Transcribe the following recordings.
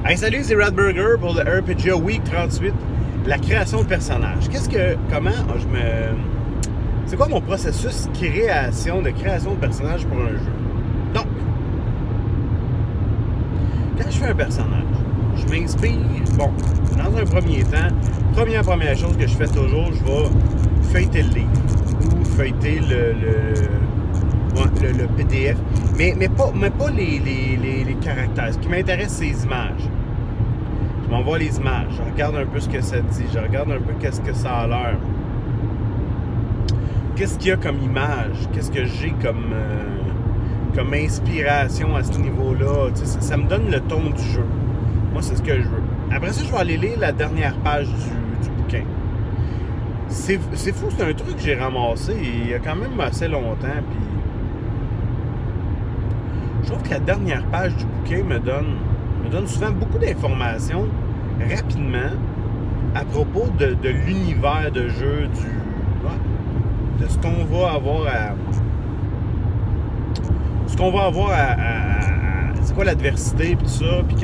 Hey, salut, c'est Radburger pour le RPG Week 38, la création de personnages. C'est quoi mon processus de création de personnages pour un jeu? Donc, quand je fais un personnage, je m'inspire, dans un premier temps, première chose que je fais toujours, je vais feuilleter le livre ou feuilleter le PDF, mais pas les caractères. Ce qui m'intéresse, c'est les images. Je m'envoie les images, je regarde un peu ce que ça dit, je regarde un peu qu'est-ce que ça a l'air. Qu'est-ce qu'il y a comme image, qu'est-ce que j'ai comme inspiration à ce niveau-là. Ça me donne le ton du jeu. Moi, c'est ce que je veux. Après ça, je vais aller lire la dernière page du bouquin. C'est fou, c'est un truc que j'ai ramassé il y a quand même assez longtemps. Puis je trouve que la dernière page du bouquin me donne souvent beaucoup d'informations rapidement à propos de l'univers de jeu, de ce qu'on va avoir c'est quoi l'adversité, puis tout ça, puis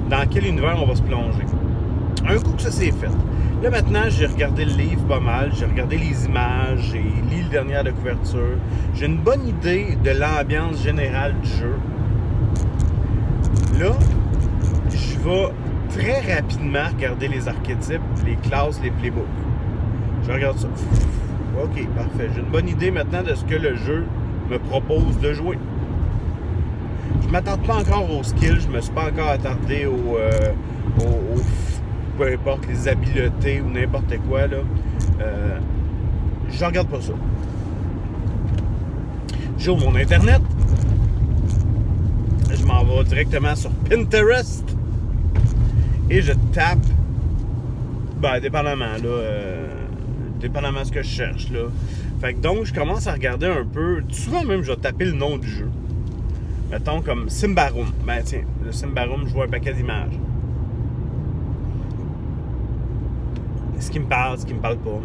dans quel univers on va se plonger. Un coup que ça s'est fait. Là, maintenant, j'ai regardé le livre pas mal, j'ai regardé les images, j'ai lu le dernier de couverture. J'ai une bonne idée de l'ambiance générale du jeu. Là, je vais très rapidement regarder les archétypes, les classes, les playbooks. Je regarde ça. OK, parfait. J'ai une bonne idée maintenant de ce que le jeu me propose de jouer. Je ne m'attarde pas encore aux skills, je me suis pas encore attardé aux peu importe, les habiletés ou n'importe quoi, là. Je regarde pas ça. J'ouvre mon Internet. Je m'en vais directement sur Pinterest. Et je tape, dépendamment de ce que je cherche, là. Fait que donc, je commence à regarder un peu. Souvent même, je vais taper le nom du jeu. Mettons comme Symbaroum. Tiens, le Symbaroum, je vois un paquet d'images. Ce qui me parle pas.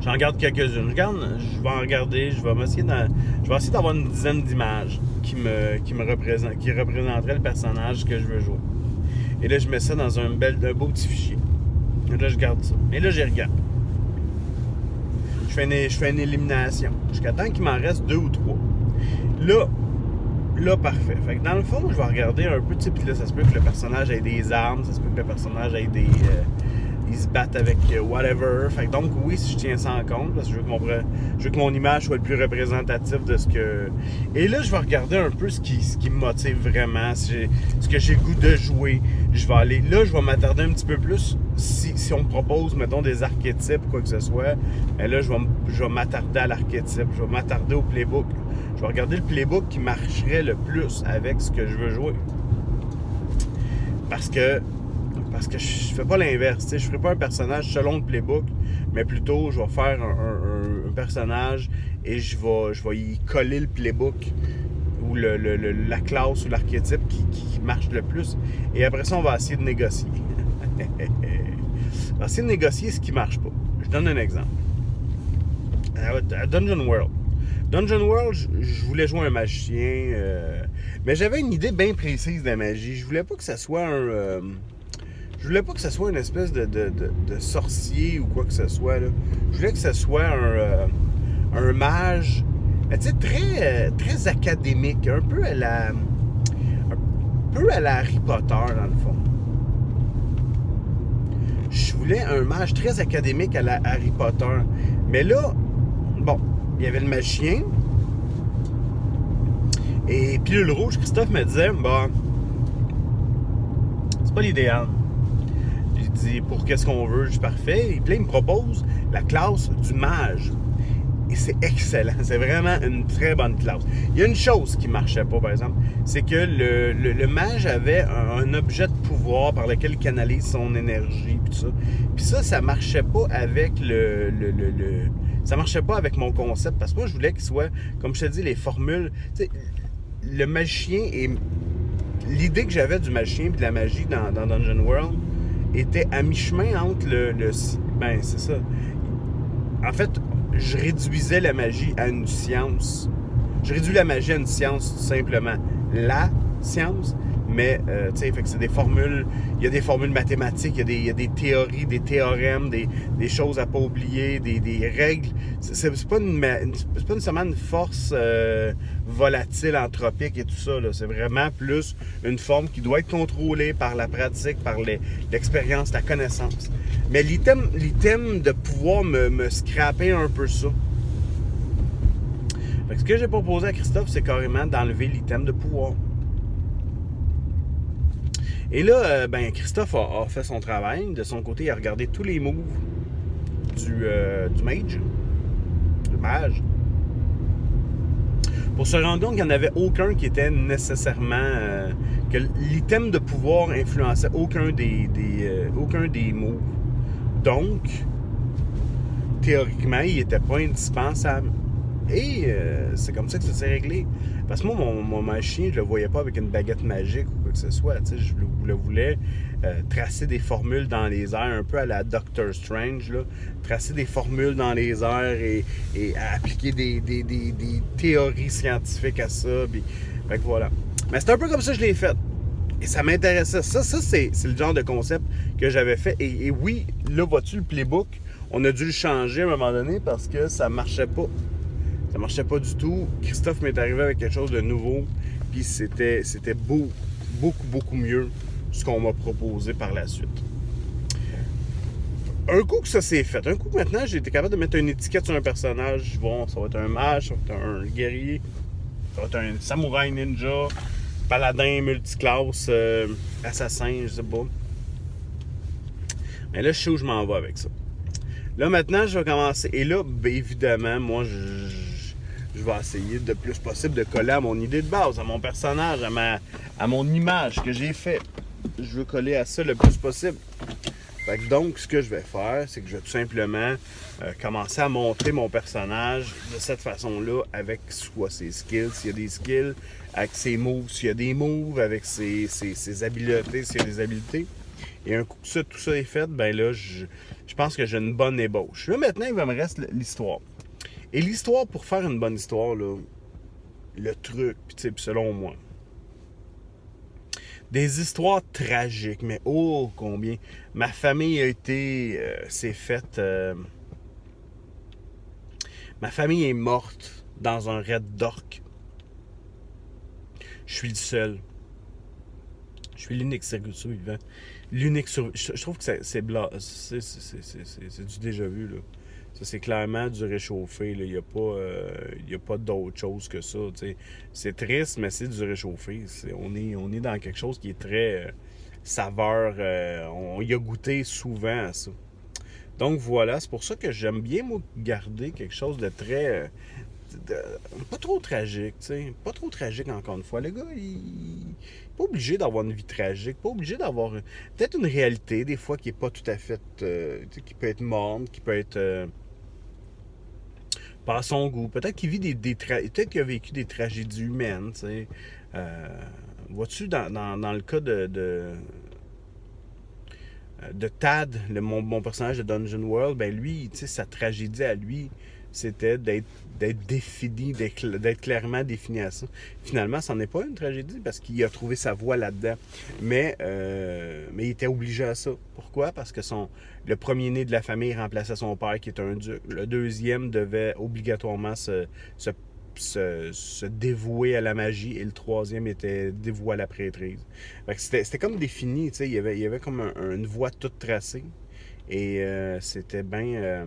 J'en regarde quelques-unes. Je vais en regarder, je vais essayer d'avoir une dizaine d'images qui représenteraient le personnage que je veux jouer. Et là, je mets ça dans un beau petit fichier. Et là, je garde ça. Et là, j'y regarde. Je fais une élimination. Jusqu'à temps qu'il m'en reste 2 ou 3. Là, parfait. Fait que dans le fond, je vais regarder un peu, puis là, ça se peut que le personnage ait des armes, ça se peut que le personnage ait ils se battent avec whatever. Fait que donc, oui, si je tiens ça en compte, parce que je veux que mon image soit le plus représentative de ce que... Et là, je vais regarder un peu ce qui me motive vraiment, ce que j'ai le goût de jouer. Je vais m'attarder un petit peu plus, si on me propose, mettons, des archétypes, quoi que ce soit. Et là, je vais m'attarder à l'archétype, je vais m'attarder au playbook. Je vais regarder le playbook qui marcherait le plus avec ce que je veux jouer. Parce que je fais pas l'inverse, je ferai pas un personnage selon le playbook, mais plutôt je vais faire un personnage et je vais y coller le playbook ou la classe ou l'archétype qui marche le plus. Et après ça, on va essayer de négocier. On va essayer de négocier ce qui marche pas. Je donne un exemple. À Dungeon World. Dungeon World, je voulais jouer un magicien, mais j'avais une idée bien précise de la magie. Je voulais pas que ça soit une espèce de sorcier ou quoi que ce soit, là. Je voulais que ce soit un mage, très, très académique, un peu à la Harry Potter, dans le fond. Je voulais un mage très académique à la Harry Potter. Mais là, il y avait le magicien. Et Pilule Rouge, Christophe me disait, c'est pas l'idéal. J'ai dit, pour qu'est-ce qu'on veut, je suis parfait. Et puis là, il me propose la classe du mage. Et c'est excellent. C'est vraiment une très bonne classe. Il y a une chose qui marchait pas, par exemple. C'est que le mage avait un objet de pouvoir par lequel il canalise son énergie. Puis ça marchait pas avec ça marchait pas avec mon concept. Parce que moi, je voulais qu'il soit, comme je te dis, les formules. Le magicien et l'idée que j'avais du magicien et de la magie dans Dungeon World était à mi-chemin entre c'est ça. En fait, je réduisais la magie à une science. Je réduis la magie à une science, tout simplement. La science, mais tu sais, fait que c'est des formules, il y a des formules mathématiques, il y a des théories, des théorèmes, des choses à pas oublier, des règles. C'est pas nécessairement une force volatile, anthropique et tout ça, là. C'est vraiment plus une forme qui doit être contrôlée par la pratique, par l'expérience, la connaissance. Mais l'item de pouvoir me scraper un peu ça. Fait que ce que j'ai proposé à Christophe, c'est carrément d'enlever l'item de pouvoir. Et là, Christophe a fait son travail. De son côté, il a regardé tous les moves du mage. Du mage. Pour se rendre compte qu'il n'y en avait aucun qui était nécessairement... que l'item de pouvoir influençait aucun des moves. Donc, théoriquement, il n'était pas indispensable. Et c'est comme ça que ça s'est réglé. Parce que moi, mon machin, je le voyais pas avec une baguette magique ou quoi que ce soit. Je le voulais tracer des formules dans les airs, un peu à la Doctor Strange. Là. Tracer des formules dans les airs et appliquer des théories scientifiques à ça. Puis, fait que voilà. Mais c'est un peu comme ça que je l'ai fait. Et ça m'intéressait. Ça c'est le genre de concept que j'avais fait. Et oui, là, vois-tu le playbook? On a dû le changer à un moment donné parce que ça marchait pas. Ça marchait pas du tout. Christophe m'est arrivé avec quelque chose de nouveau. Puis c'était beaucoup mieux ce qu'on m'a proposé par la suite. Un coup que ça s'est fait, un coup que maintenant j'ai été capable de mettre une étiquette sur un personnage. Bon, ça va être un mage, ça va être un guerrier, ça va être un samouraï ninja, paladin, multiclasse, assassin, je sais pas. Mais là, je sais où je m'en vais avec ça. Là, maintenant, je vais commencer. Et là, bien évidemment, moi, je vais essayer le plus possible de coller à mon idée de base, à mon personnage, à mon image que j'ai fait. Je veux coller à ça le plus possible. Fait que donc, ce que je vais faire, c'est que je vais tout simplement commencer à montrer mon personnage de cette façon-là, avec soit ses skills, s'il y a des skills, avec ses moves, s'il y a des moves, avec ses habiletés, s'il y a des habiletés. Et un coup que tout ça est fait, ben là, je pense que j'ai une bonne ébauche. Là, maintenant, il va me reste l'histoire. Et l'histoire, pour faire une bonne histoire, là, le truc, puis selon moi, des histoires tragiques, mais oh combien. Ma famille a été... s'est faite... ma famille est morte dans un raid d'orques. Je suis le seul. Je suis l'unique survivant. L'unique survivant. Je trouve que c'est du déjà vu, là. Ça, c'est clairement du réchauffé. Il n'y a pas d'autre chose que ça. T'sais. C'est triste, mais c'est du réchauffé. On est dans quelque chose qui est très saveur. On y a goûté souvent à ça. Donc voilà, c'est pour ça que j'aime bien moi, garder quelque chose de très... pas trop tragique, tu sais. Pas trop tragique, encore une fois. Le gars, il n'est pas obligé d'avoir une vie tragique, pas obligé d'avoir peut-être une réalité, des fois, qui n'est pas tout à fait... qui peut être morne, qui peut être... pas à son goût. Peut-être qu'il vit peut-être qu'il a vécu des tragédies humaines, tu sais. Vois-tu, dans le cas de Tad, mon personnage de Dungeon World, ben lui, tu sais, sa tragédie à lui, c'était d'être défini, d'être clairement défini à ça. Finalement, ça n'en est pas une tragédie parce qu'il a trouvé sa voie là-dedans. Mais il était obligé à ça. Pourquoi? Parce que le premier-né de la famille remplaçait son père qui est un duc. Le deuxième devait obligatoirement se dévouer à la magie et le troisième était dévoué à la prêtrise. C'était comme défini, tu sais, il y avait comme une voie toute tracée et c'était bien...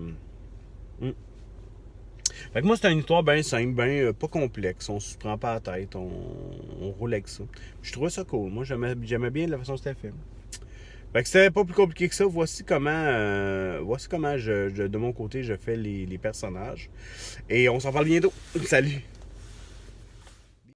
Fait que moi, c'est une histoire bien simple, bien pas complexe. On se prend pas la tête, on roule avec ça. Je trouvais ça cool. Moi, j'aimais bien la façon dont c'était fait. Fait que c'était pas plus compliqué que ça. Voici comment de mon côté, je fais les personnages. Et on s'en parle bientôt. Salut!